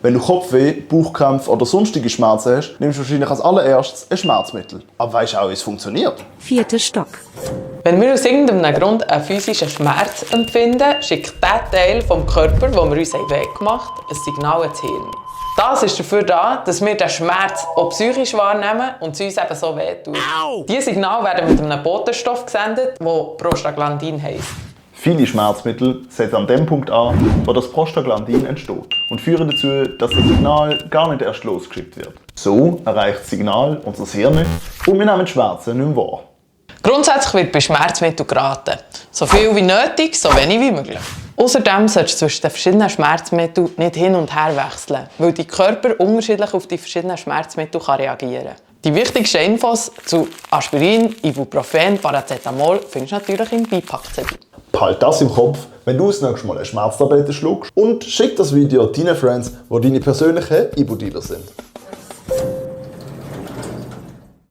Wenn du Kopfweh, Bauchkrämpfe oder sonstige Schmerzen hast, nimmst du wahrscheinlich als allererstes ein Schmerzmittel. Aber weißt du auch, wie es funktioniert? 4. Stock. Wenn wir aus irgendeinem Grund einen physischen Schmerz empfinden, schickt der Teil vom Körper, wo wir uns weggemacht haben, ein Signal ins Hirn. Das ist dafür da, dass wir den Schmerz auch psychisch wahrnehmen und es uns eben so wehtut. Diese Signale werden mit einem Botenstoff gesendet, der Prostaglandin heisst. Viele Schmerzmittel setzen an dem Punkt an, wo das Prostaglandin entsteht und führen dazu, dass das Signal gar nicht erst losgeschickt wird. So erreicht das Signal unser Hirn nicht und wir nehmen Schmerzen nicht mehr wahr. Grundsätzlich wird bei Schmerzmitteln geraten. So viel wie nötig, so wenig wie möglich. Außerdem solltest du zwischen den verschiedenen Schmerzmitteln nicht hin und her wechseln, weil dein Körper unterschiedlich auf die verschiedenen Schmerzmittel reagieren kann. Die wichtigsten Infos zu Aspirin, Ibuprofen, Paracetamol findest du natürlich im Beipackzettel. Behalt das im Kopf, wenn du das nächste Mal eine Schmerztablette schluckst und schick das Video deinen Friends, die deine persönlichen Ibu-Dealer sind.